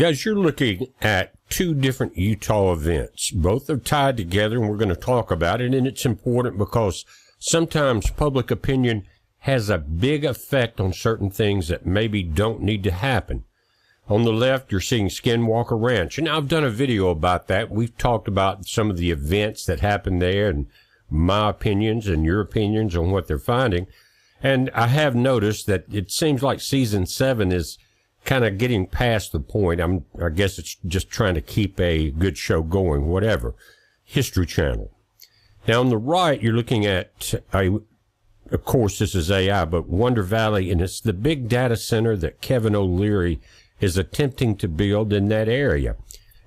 Guys, you're looking at two different Utah events. Both are tied together, and we're going to talk about it. And it's important because sometimes public opinion has a big effect on certain things that maybe don't need to happen. On the left, you're seeing SkinWalker Ranch. And I've done a video about that. We've talked about some of the events that happened there and my opinions and your opinions on what they're finding. And I have noticed that it seems like season 7 is kind of getting past the point. I guess it's just trying to keep a good show going, whatever. History Channel. Now, on the right, you're looking at, of course, this is AI, but Wonder Valley, and it's the big data center that Kevin O'Leary is attempting to build in that area.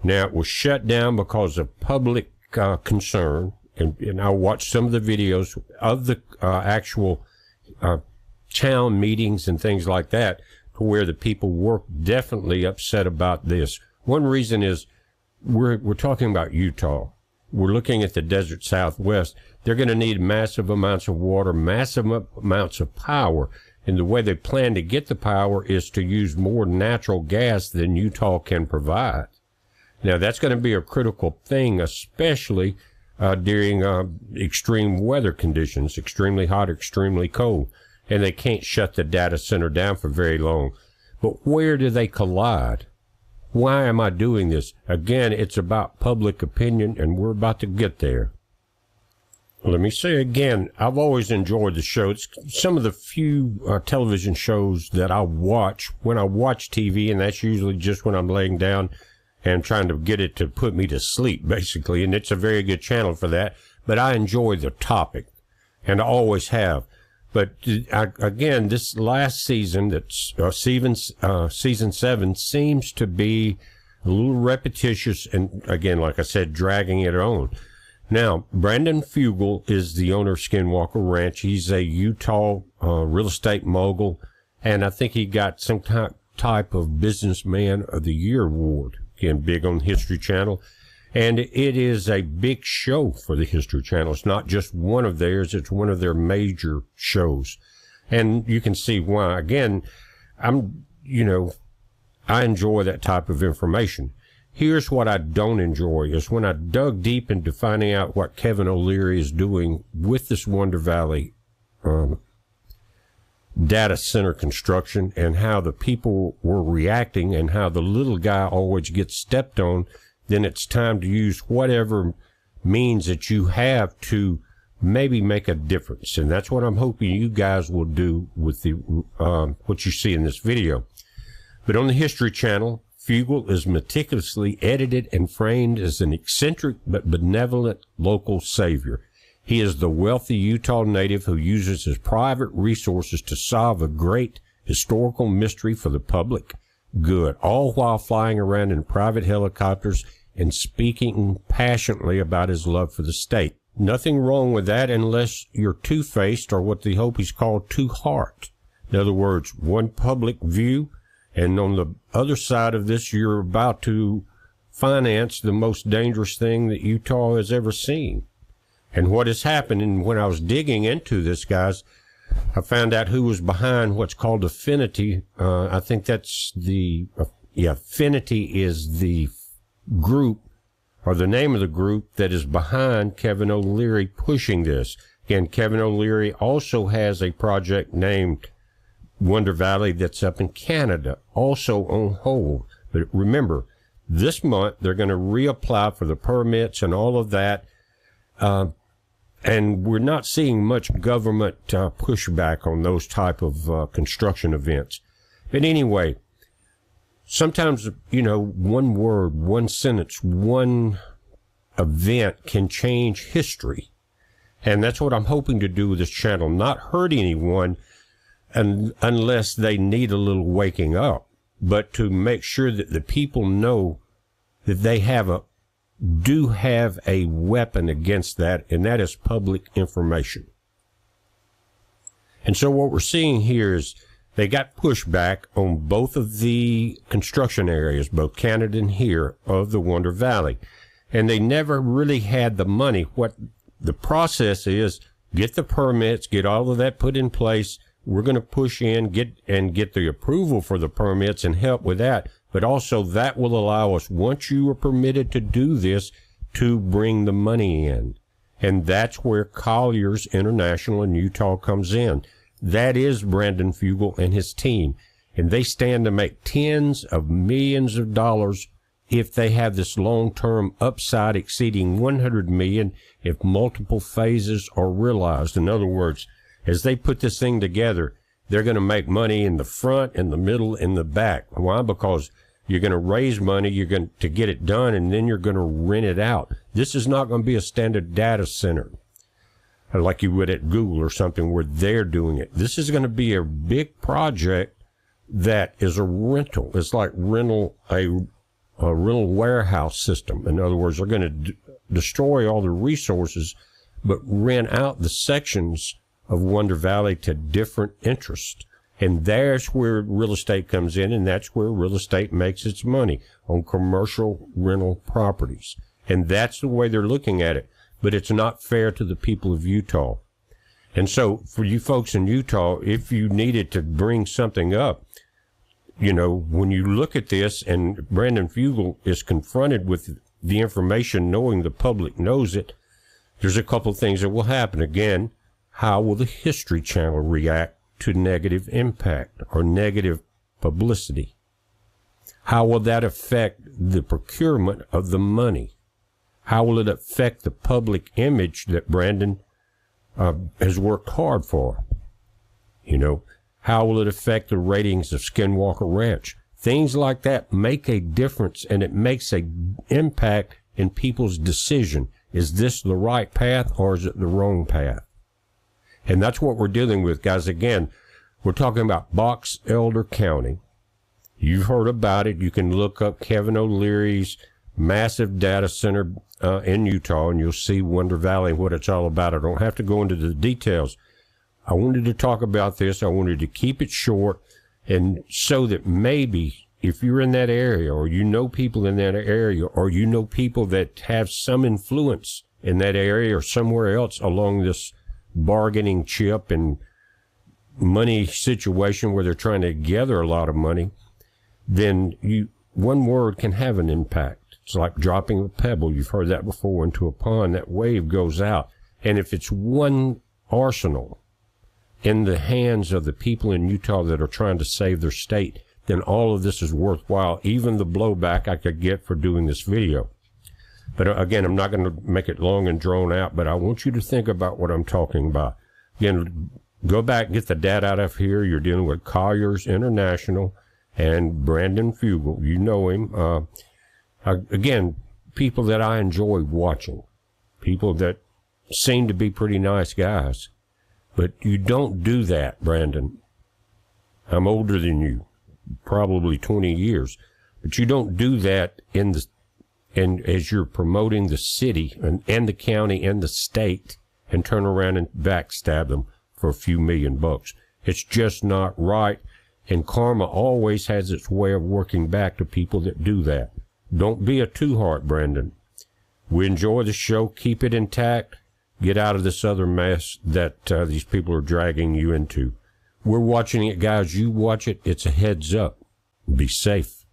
Now, it was shut down because of public concern, and I watched some of the videos of the actual town meetings and things like that, to where the people were definitely upset about this. One reason is we're talking about Utah. We're looking at the desert Southwest. They're going to need massive amounts of water, massive amounts of power. And the way they plan to get the power is to use more natural gas than Utah can provide. Now, that's going to be a critical thing, especially during extreme weather conditions, extremely hot, extremely cold. And they can't shut the data center down for very long. But where do they collide? Why am I doing this? Again, it's about public opinion, and we're about to get there. Let me say again, I've always enjoyed the show. It's some of the few television shows that I watch when I watch TV, and that's usually just when I'm laying down and trying to get it to put me to sleep, basically. And it's a very good channel for that. But I enjoy the topic, and I always have. But again, this last season, that's season 7, seems to be a little repetitious, and again, like I said, dragging it on. Now, Brandon Fugal is the owner of SkinWalker Ranch. He's a Utah real estate mogul, and I think he got some type of Businessman of the Year award. Again, big on the History Channel. And it is a big show for the History Channel. It's not just one of theirs. It's one of their major shows. And you can see why. Again, I enjoy that type of information. Here's what I don't enjoy is when I dug deep into finding out what Kevin O'Leary is doing with this Wonder Valley data center construction and how the people were reacting and how the little guy always gets stepped on. Then it's time to use whatever means that you have to maybe make a difference. And that's what I'm hoping you guys will do with the what you see in this video. But on the History Channel, Fugal is meticulously edited and framed as an eccentric but benevolent local savior. He is the wealthy Utah native who uses his private resources to solve a great historical mystery for the public good, all while flying around in private helicopters and speaking passionately about his love for the state. Nothing wrong with that unless you're two-faced, or what the Hopis call two-heart. In other words, one public view, and on the other side of this, you're about to finance the most dangerous thing that Utah has ever seen. And what has happened, and when I was digging into this, guys, I found out who was behind what's called Affinity. I think that's Affinity is the group, or the name of the group that is behind Kevin O'Leary pushing this. Again, Kevin O'Leary also has a project named Wonder Valley that's up in Canada, also on hold. But remember, this month they're going to reapply for the permits and all of that. And we're not seeing much government pushback on those type of construction events. But anyway, sometimes, one word, one sentence, one event can change history. And that's what I'm hoping to do with this channel, not hurt anyone unless they need a little waking up, but to make sure that the people know that they do have a weapon against that, and that is public information. And so what we're seeing here is they got pushback on both of the construction areas, both Canada and here, of the Wonder Valley. And they never really had the money. What the process is, get the permits, get all of that put in place. We're going to push in, get the approval for the permits and help with that. but also that will allow us, once you are permitted to do this, to bring the money in. And that's where Colliers International in Utah comes in. That is Brandon Fugal and his team. And they stand to make tens of millions of dollars if they have this long-term upside exceeding 100 million if multiple phases are realized. In other words, as they put this thing together, they're going to make money in the front, in the middle, and the back. Why? Because you're going to raise money, you're going to get it done, and then you're going to rent it out. This is not going to be a standard data center like you would at Google or something where they're doing it. This is going to be a big project that is a rental. It's like a rental warehouse system. In other words, they're going to destroy all the resources, but rent out the sections of Wonder Valley to different interests. And there's where real estate comes in, and that's where real estate makes its money, on commercial rental properties. And that's the way they're looking at it. But it's not fair to the people of Utah. And so for you folks in Utah, if you needed to bring something up, you know, when you look at this and Brandon Fugal is confronted with the information, knowing the public knows it, there's a couple of things that will happen. Again, how will the History Channel react to negative impact or negative publicity? How will that affect the procurement of the money? How will it affect the public image that Brandon has worked hard for? You know, how will it affect the ratings of SkinWalker Ranch? Things like that make a difference, and it makes an impact in people's decision. Is this the right path or is it the wrong path? And that's what we're dealing with, guys. Again, we're talking about Box Elder County. You've heard about it. You can look up Kevin O'Leary's massive data center in Utah, and you'll see Wonder Valley, what it's all about. I don't have to go into the details. I wanted to talk about this. I wanted to keep it short, and so that maybe if you're in that area, or you know people in that area, or you know people that have some influence in that area or somewhere else along this bargaining chip and money situation where they're trying to gather a lot of money, then one word can have an impact. It's like dropping a pebble. You've heard that before, into a pond. That wave goes out. And if it's one arsenal in the hands of the people in Utah that are trying to save their state, then all of this is worthwhile, even the blowback I could get for doing this video. But again, I'm not going to make it long and drawn out, but I want you to think about what I'm talking about. Again, go back and get the data out of here. You're dealing with Colliers International and Brandon Fugal. You know him. Again, people that I enjoy watching, people that seem to be pretty nice guys. But you don't do that, Brandon. I'm older than you, probably 20 years. But you don't do that and as you're promoting the city and the county and the state, and turn around and backstab them for a few $1,000,000. It's just not right. And karma always has its way of working back to people that do that. Don't be a two-heart, Brandon. We enjoy the show. Keep it intact. Get out of this other mess that these people are dragging you into. We're watching it, guys. You watch it. It's a heads up. Be safe.